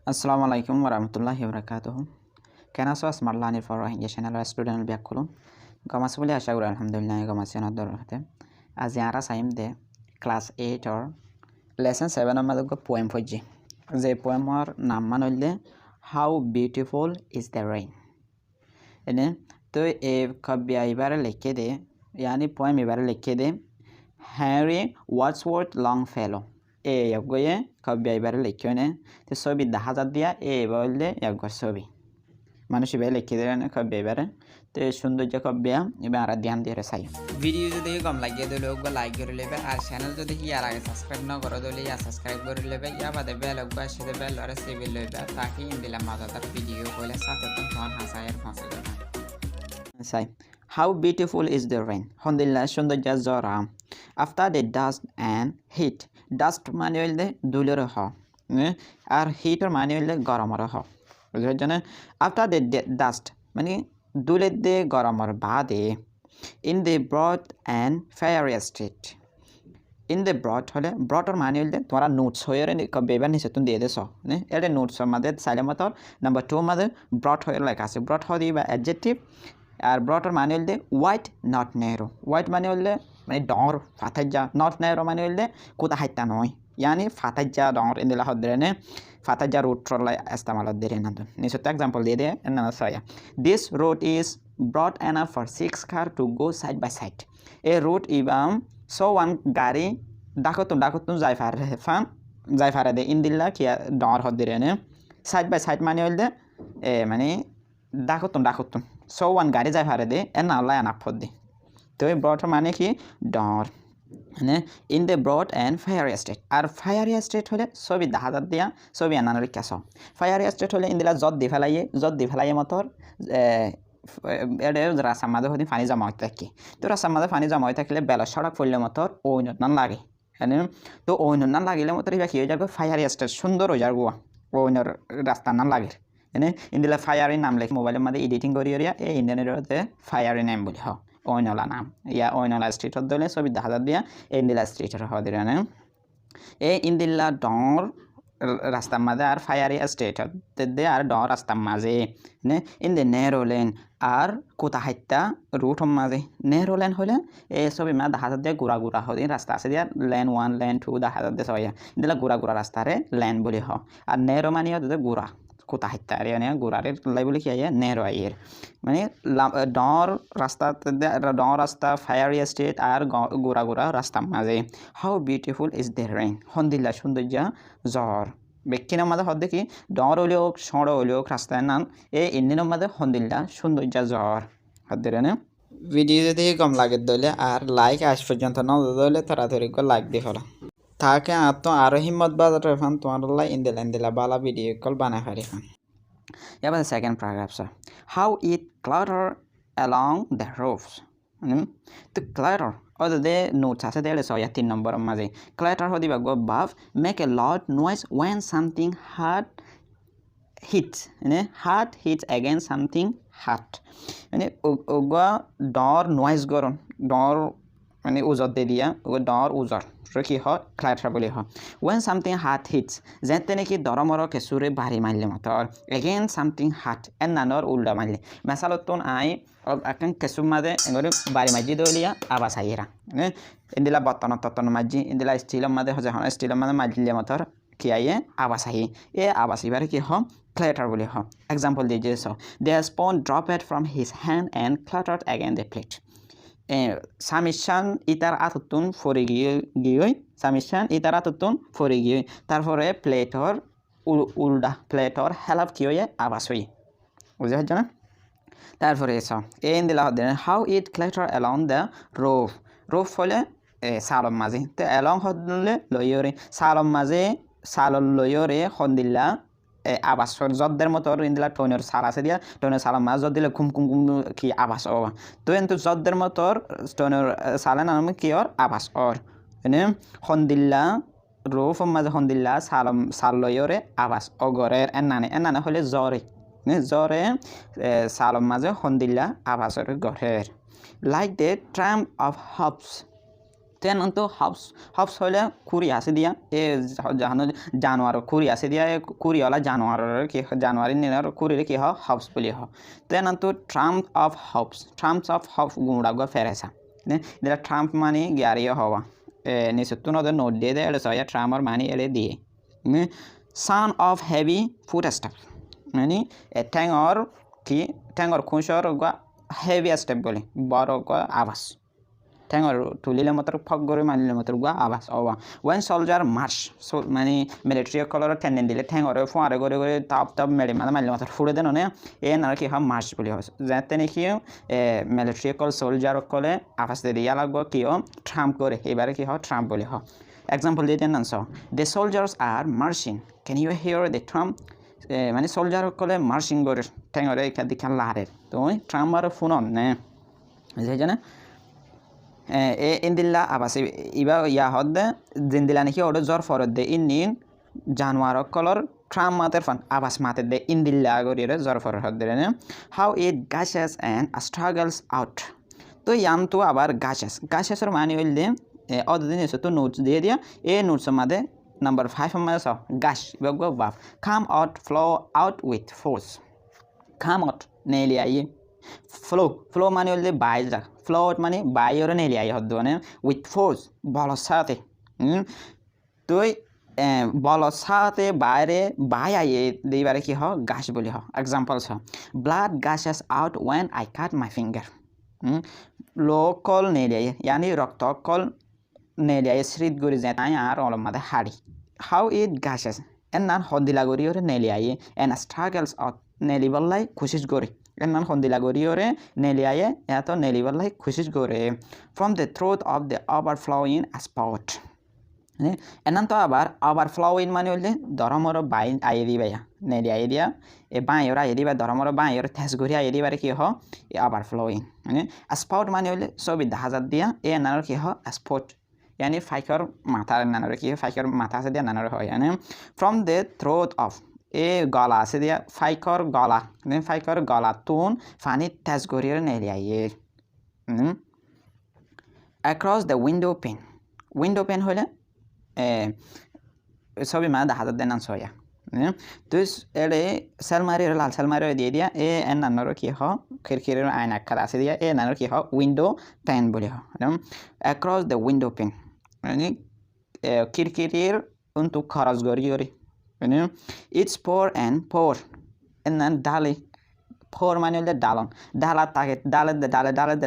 Assalamualaikum warahmatullahi wabarakatuh. Kena so smart learning for Rohingya channel student biak kulum. Gamas boli asha gura alhamdulillah gamas yana dor hate. Az yara saim de class 8 or lesson 7 amad go poem phoji. Je poem or nam manolde how beautiful is the rain. Ene to e kabya ibara lekhe de yani poem ibara lekhe de Henry Wadsworth Longfellow. yagoye kabya ibara lekhyone te sobi 10,000 দিয়া বললে একবার ছবি মানুষ এবার লিখে দেবেন কাব্য এবারে তো সৌন্দর্য কাব্য এবার আর ধ্যান দিয়ে চাই ভিডিও যদি কম লাগিয়ে দিলে হোক লাইক করে নেবে আর চ্যানেল যদি ইয়ার আগে সাবস্ক্রাইব না করে দিলে ইয়া সাবস্ক্রাইব করে নেবে ইয়া বাদে বেল হোক বা সাথে বেল আর সেভেল লইবে তাকি ইন্দিলা মাদার ভিডিও কইলে সাথে তখন হাসায়ের ফাঁসে দেবে চাই How beautiful is the rain? Alhamdulillah সৌন্দর্য জরা After the dust and heat dust মানে হইলে ধুলোর হ আর হিটর মানে হইলে গরমর হ বুঝতে জানেন আফটার দ্য ডাস্ট মানে ধুলের দে গরমর বাদে in the broad and fairy street in the broad হলে ব্রডর মানে হইলে তোমরা নোটস হয়ে বেবার নিচে তুমি দিয়ে দেছ এটা নোটসর মাঝে সাইলের মতো নাম্বার 2 মাঝে ব্রড হয়ে লেখা আছে ব্রড হয়ে দিবা অ্যাডজেক্টিভ আর ব্রডর মানে হইলে হোয়াইট নট নেরো হোয়াইট মানে হইলে মানে ডর ফাতাজ্জা নট নেরো মানে হইলে কোথা হাইতা নয় yani fatajja dor indila hodrene fatajja road trolla istamal hodre nandu ni so example de de enna saya this road is broad enough for 6 car to go side by side a road ibam so one gari dakotum jai fare de indilla kia dor hodrene side by side mane holde mane dakotum so one gari jai fare de enna alla ana podde to broad mane ki dor in the broad and fiery estate R fiery estate হলে ছবি 10,000 দিয়া ছবি আনানোর case fiery estate হলে ইন্দিলা জদ দি ফেলাইয়ে মতর এডে রাস্তার মাঝে হতে পানি জমা হতে থাকে তো রাস্তার মাঝে পানি জমা হয়ে থাকলে বেলা সড়ক পড়লে মতর ওইনত না লাগে তো ওইনত না লাগিলে মতর এবার কি হয়ে যাবে fiery estate সুন্দর হয়ে যাবে ওইনর রাস্তা না লাগে ইন্দিলা fiery নাম লেখে মোবাইলের মধ্যে এডিটিং করিয়া এই ইন্ডিয়ানের fiery নাম বলি হয় ওইনলা নাম ইয়া ওইনলা স্ট্রিটত দলে ছবি 10,000 দিয়া ইন্দিলা স্ট্রিটর হদিরে এই ইন্দিলা ডর রাস্তার মাঝে আর ফায়ারি স্টেটত দে আর ডর রাস্তার মাঝে ইন দ্য নেরো লেন আর কোথা হাইতা রুটর মাঝে নেরো লেন হলে এই ছবি মা 10,000 দিয়ে গুড়া হদিন রাস্তা আছে দিয়া লেন 1 লেন 2 10,000 দিয়ে সবাই দিলা গুড়া রাস্তারে লেন বলি হ আর নেরো মানিও গুড়া কোথা হাইতা আর মানে গুড়ারে লাই বলে কি আইয়া নেরো আইয়ের মানে ডর রাস্তা ফায়ারি স্টেট আর গুড়া রাস্তার মাঝে how beautiful is the rain হন্দিল্লা সৌন্দর্য জ্বর বেক্ষিনের মাঝে হদ দেখি ডর হইলে হোক সড় হইলে হোক রাস্তায় নাম এই ইন্ডিনের মাঝে হন্দিল্লা সৌন্দর্য জ্বর হদ্দের ভিডিও যদি কম লাগে দলে আর লাইক আজ পর্যন্ত ন দলে তাড়াতাড়ি লাইক দিয়ে ফেলা তাকে তো আরো হিম্মত বাজার ফান তোমার ইন্দিলা বালা ভিডিও কল বানাই পারি ফান এবার second paragraph sir how it clatter along the roofs তো ক্লাটার ওদের দে নোটস আছে দেলে সয়া 3 নম্বর মাঝে ক্লাটার হদিবা গো বাভ make a lot noise when something hard hits against something hard ওগা ডর নয়েজ গরম ডর মানে উজর দে দিয়া ও ডর উজর কি হয় ক্লাটার বলি হয় when something hard hits যেতে নাকি দরমর কেসুরে বাড়ি মারলে মতর again something hard এর নানর উল্টা মারলে মেসালতন আই এখন কেসু মাঝে এগুলো বাড়ি মাঝি দলিয়া আবাস আইরা ইন্দিলা বর্তন মাঝি ইন্দিলা স্টিলের মাঝে হচ্ছে স্টিলের মাঝে মারলে মতর কি আইয়ে আবাস আই এ আবাস এবারে কি হয় ক্লাটার বলি হয় এক্সাম্পল দিয়ে যে the spoon dropped from his hand and clattered against the plate সামিশান ইতার আতুতুন ফরে গিয়ে তারপরে প্লেটর উল্টা প্লেটর হেলাপ কি হয়ে আবাস হই বুঝতে পারছো না তারপরে এসব এই দিলা হতে how it clatter along the roof হলে সালম মাঝে তো অ্যালং হলে লইয়রে সালম মাঝে সালন লইয়রে হন্দিল্লা আবাসর জদের মতো ইন্দিলা টনের সাল আছে দিয়া টনের সাল মাছ জদ দিলে ঘুম কি আবাস ও তো কিন্তু জদের মতো টনের সালে নাম কি ওর আবাস ওর হন্দিল্লা রোফ মাঝে হন্দিল্লা সাল লইরে আবাস অগরের এনানে হলে জ্বরে সালম মাঝে হন্দিল্লা আবাসের গড়ের like the Trump of hops তেন অন্ত হাউস হলে কুড়ি আছে দিয়া এ জানোয়ার কুড়ি আছে দিয়া কুড়িওয়ালা জানোয়ারের কি জানোয়ারি নিনার কুড়ির কি হাউস বলি তেন অন্ত ট্রাম্পস অফ হাউস গুঁড়া ফেরেসা দিলা ট্রাম্প মানে গ্যারিও হওয়া নিশ্চয় নদের নোট দিয়ে দেয় সয়া ট্রাম্পর মানে এড়ে দিয়ে son of heavy food step মানে ঠ্যাঙর খুঁসর গা হেভি স্টেপ বলে বড় আবাস ঠ্যাঙর তুলিলে মাত্র ফক করে মানিলে মাত্র গা আবাস অবা ওয়ান সোলজার মার্চ মানে মিলিটারি কলর টেন্ডেন দিলে ঠ্যাঙর ফোঁয়ারে করে তাপ মেলে মানিলে মাত্র ফুড়ে দেন এ না কি হয় মার্চ বলি হয় যাতে নাকি মিলিটারি কল সোলজার কলে আবাস দিয়ে লাগবো কি ট্রাম্প করে এবারে কি হয় ট্রাম্প বলি হয় এক্সাম্পল দিয়ে then so the soldiers are marching can you hear the tramp মানে সোলজার কলে মার্চিং করে ঠ্যাঙরে এখান দিকে লাহারের তো ট্রাম্প আর ফোন নে সেই জন্য ইন্দিল্লা আবাস ইবা ইয়া হদ্দে জিন্দিলা নাকি ওটা জ্বর ফরত দে ইন্দিন জানোয়ার কলর ট্রাম মাতের ফান আবাস মাতে দে ইন্দিল্লা গরিয়ে জ্বর ফরত হদ্দে how it gushes and struggles out তো ইয়াম তো আবার গাছেসের মানে হইলে অতদিন এসে তো নোটস দিয়ে দিয়া এই নোটসের মাঝে নাম্বার 5 মাঝে সব গাছ বাফ come out flow out with force come out নেলি আইয়ে ফ্লো মানে হলে বাইরে যা ফ্লো আউট মানে বাইরে নেলি আই হদ্দ মানে উইথ ফোর্স বলর সাথে তুই বলর সাথে বাইরে আইয়ে দিবারে কি হ গাছ বলি হ এক্সাম্পলস হ blood gushes out when I cut my finger কল নেলি আইয়ে यानी রক্ত কল নেলি আইয়ে শ্রীত গরি যায় তাই আর অলম মাদে হাড়ি হাউ ইট গাছেস এন নান হদিলা গরি ওরে নেলি আইয়ে এন স্ট্রাগলস আউট নেলি বললাই খুশিস গরি এনান হন্দিলা গরিওরে নেলি আয়ে এত নেলি বললাই খুশিস গরে from the throat of the overflowing spout এনান তো আবার ওভারফ্লোইং মানে হলে ধরমর বাই আইয়ে দিবাইয়া নেলি আইয়ে দিয়া এ বাঁয়র আইয়ে দিবা ধরমর বাঁয়র থেস গরি আইয়ে দিবারে কি হ এ ওভারফ্লোইং মানে স্পট মানে হলে ছবি হাজার দিয়া এ এনার কি হ স্পট यानी फाइकर माथा नानार की फाइकर माथा से दिया नानार হয় यानी फ्रॉम द थ्रोट ऑफ ए गला से दिया फाइकर गला तुन फानी तेज गरियर नेली आइए अक्रॉस द विंडो पेन হলে ছবি মানে দেখা দেন সয়া তো এলে সেলমারি লাল সেলমারি দিয়ে দিয়া এ এন নানার কি হ খিড়কির আয়না খাদ আছে দিয়া এ নানার কি হ উইন্ডো পেন বলি হ অ্যাক্রস দ্য উইন্ডো পেন মানে খিড়কির উন্তু খরচ গরি মানে it's poor and poor N ডালে পোর মানে হলে ডালন ডালা তাকে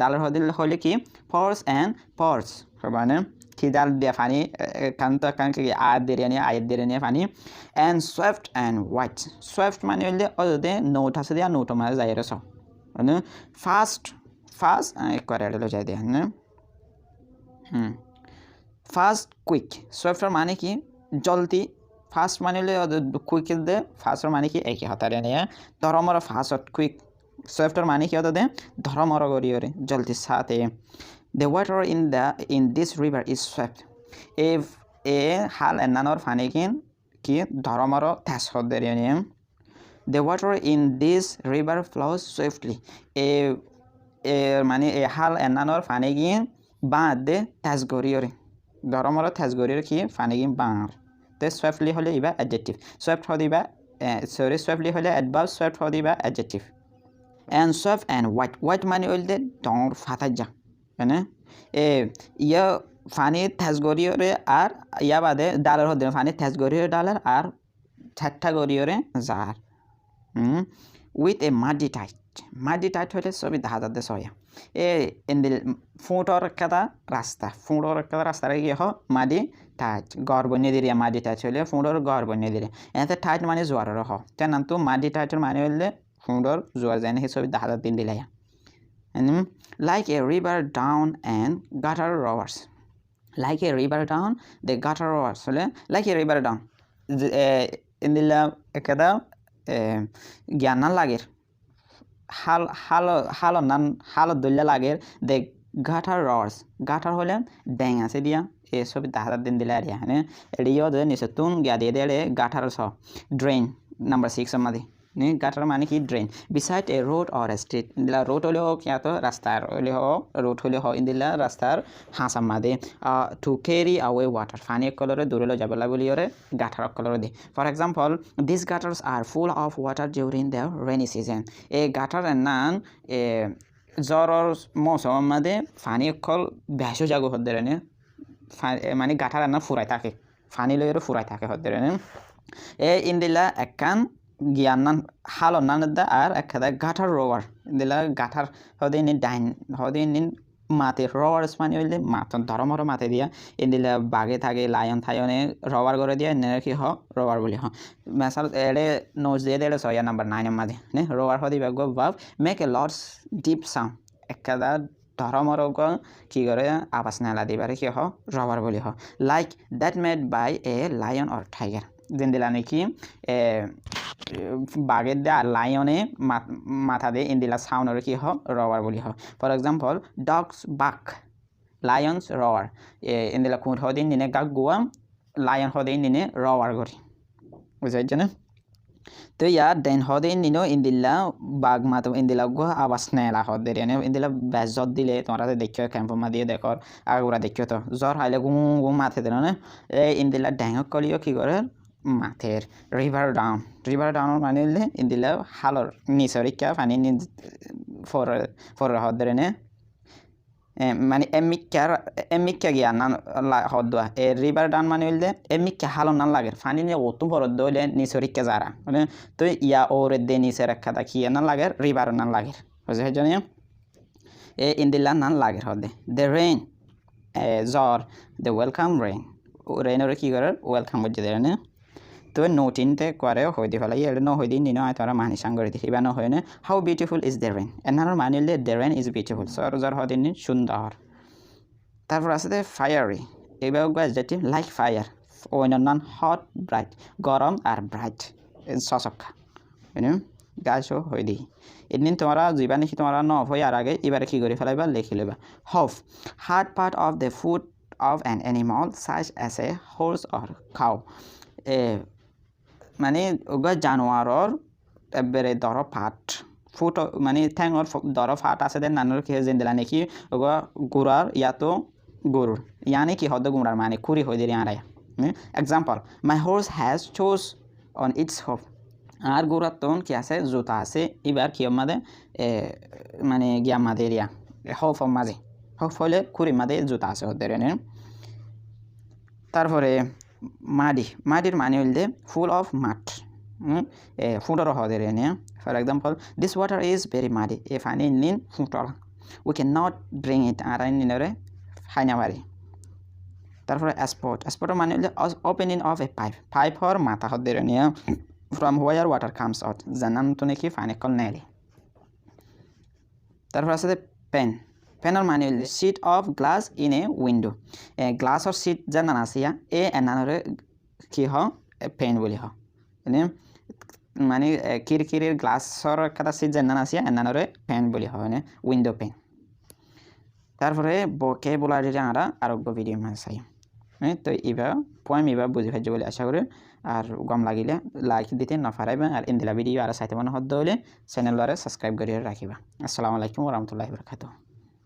ডালের হলে কি পোর্স অ্যান্ড পোর্স মানে Tidal dia fani kanto kan ki ayat dereni fani and swift and white swift মানে হলে ওদের নোট আছে দিয়া নোট মানে যাইরে সব মানে ফাস্ট করে হলো যাই দিয়া ফাস্ট কুইক সুইফট মানে কি জলদি ফাস্ট মানে হলে কুইক দে ফাস্ট মানে কি একই হতারে নিয়ে ধরমর ফাস্ট কুইক সুইফট মানে কি ওদের ধরমর গরিয়রে জলদি সাথে The water in this river is swift. If a hal and nanor fanikin ki dharamaro tas hoderianium. The water in this river flows swiftly. A mani a hal and nanor fanikin bad de tas goriore. Dharamaro tas goriore ki fanikin bar. The swiftly hole iba adjective. Swift hodiba swiftly hole adverb swift hodiba adjective. And swift and white mani olde dor fataja. মানে ইয়া funny থেস গরিয়রে আর ইয়া বাদে ডালার হতে funny থেস গরিয়রে ডালার আর ঠাট্টা গরিয়রে jar with a muddy tight হলে সবই দেখা যাচ্ছে সয়া এ ইন্দিল ফুঁটর একটা রাস্তার গিয়ে হ মাডি টাইট গড় বনিয়ে দিলে মাডি টাইট হলে ফুঁটর গড় বনিয়ে দিলে এতে টাইট মানে জোয়ারের হ তেন তো মাডি টাইটের মানে হলে ফুঁটর জোয়ার যায় না সেই ছবি দেখা যাচ্ছে দিলে like a river down and gutter roars like a river down the gutter roars like a river down in the ekada gyanna lager halo dulla lager the gutter roars gutter hole deng ase dia e sobi dahar din dile aria ne rio de nisatun gya de gutter so drain number 6 amadi নে gutter মানে কি drain beside a road or a street ইন্দিলা road হলে হোক ইয়া তো রাস্তার হলে হোক রোড হলে হোক ইন্দিলা রাস্তার হাসাম মাদে টু ক্যারি আওয়ে ওয়াটার পানি কলরে দূরে লো যাবলা বলি ওরে গাটার কলরে দে for example this gutters are full of water during the rainy season এই গাটার নান জ্বরের মৌসুম মাদে পানি কল বেশো জাগো হদ্দের মানে গাটার না ফুরাই থাকে পানি লইরে ফুরাই থাকে হদ্দের ইন্দিলা একখান জ্ঞান হালন নানদা আর একখাদা গাটার রোয়ার ইন্দিলা গাটার হদিন ডাইন হদিন মাতে রোয়ার মানে হইলে মাত ধরমর মাতে দিয়া ইন্দিলা বাগে থাকে লায়ন থায়নে রোয়ার করে দিয়া এনে কি হ রোয়ার বলি হ মেসাল এড়ে নোজ দিয়ে দেড়ে 6 নাম্বার 9 মাদে নে রোয়ার হদি বাগ ভাব make a lots deep sound একখাদা ধরমর কি করে আওয়াজ নালা দিবারে কি হ রোয়ার বলি হ like that made by a lion or tiger দিলা নাকি বাগের দে আর লায়নে মাথা দিয়ে ইন্দিলা সাউন্ডের কি হ রওয়ার বলি হ ফর এক্সাম্পল ডগস বাক লায়ন্স রওয়ার ইন্দিলা কুঁট হদিন নিনে গাক গোয়া লায়ন হদিন নিনে রওয়ার করি বুঝাইছে না তো ইয়ার দেন হদিন নিনো ইন্দিলা বাঘ মাতো ইন্দিলা গো আওয়াজ নেলা হদের এনে ইন্দিলা বেজত দিলে তোমরা দেখিও ক্যাম্পমা দিয়ে দেখর আগুরা দেখিও তো জ্বর হাইলে গুম গুম মাথে দেন না এই ইন্দিলা ড্যাঙক কলিও কি করে মাথের রিভার ডাউন মানে হলে ইন্দিলা হালর নিচরিকা পানি ফর হদের এনে মানে এমিকা গিয়া নান হদুয়া এ রিভার ডাউন মানে হইলে এমিকা হালন নান লাগে পানি নিয়ে অত বড় দইলে নিচরিকা যারা মানে তো ইয়া ওরে দে নিচে রাখা থাকি নান লাগে রিভার নান লাগে বুঝে জানি এ ইন্দিলা নান লাগে হদে দ্য রেইন জ্বর দ্য ওয়েলকাম রেইন কি করে ওয়েলকাম বুঝে দেয় না তো নোটিনতে করে হয়ে দি ফেলাই এর ন হয়ে দিন নিনো তোরা মানি সাঙ্গরে দেখি বা ন হয় না how beautiful is the rain এনার মানিলে দ্য রেইন ইজ বিউটিফুল সর জ্বর হয়ে দিন সুন্দর তারপর আছে ফায়ারি এবার যেটি লাইক ফায়ার অন্যান্য হট ব্রাইট গরম আর ব্রাইট সচক্ষা গাছও হয়ে দিই এদিন তোমরা যাবা নাকি তোমরা ন হয়ে আর আগে এবারে কী করে ফেলাইবা লিখে লবা hop hard part of the food of an animal size as a horse or খাও মানে ওগা জানোয়ারর এবারে দর ফাট ফুট মানে ঠ্যাঙর দর ফাট আছে দেন নানোর কি যেন দিলা নাকি ওগা গুড়ার ইয়াতো গরুর ইয়ানি কি হদ গুড়ার মানে খুরি হয়ে দিলি আড়াই example my horse has shoes on its hoof আর গুড়ার তখন কি আছে জুতা আছে এবার কি মাদে মানে গিয়া মাদে রিয়া হফ মাঝে হফ হলে খুরি মাদে জুতা আছে ওদের তারপরে মাটির মানে হইলে ফুল অফ মাঠ ফুটর হদের এনে for example this water is very muddy এ পানি নিন ফুটর we can not drink it আর নিনরে খাইনা পারি তারপরে স্পটের মানে হইলে ওপেনিং অফ এ পাইপ হর মাথা হদের এনে from where water comes out জানান তো নাকি পানি কল নেলি তারপর আছে পেনের মানে হইলে sheet of glass in a window গ্লাসর সিট জানান আসিয়া এ এনানরে কি হ পেন বলি হ মানে কিরকিরের গ্লাসর একটা সিট জানান আসিয়া এনানরে পেন বলি হ উইন্ডো পেন তারপরে কে বলার আমরা আরোগ্য ভিডিও মানে চাই তো এবার পয়েম এবার বুঝি ভাজ্য বলে আশা করি আর গম লাগিলে লাইক দিতে নফারাইবা আর ইন্দিলা ভিডিও আর চাইতে মনে হদ্দ হলে চ্যানেলরে সাবস্ক্রাইব করিয়ে রাখিবা আসসালামু আলাইকুম ওয়া রাহমাতুল্লাহি ওয়া বারাকাতুহু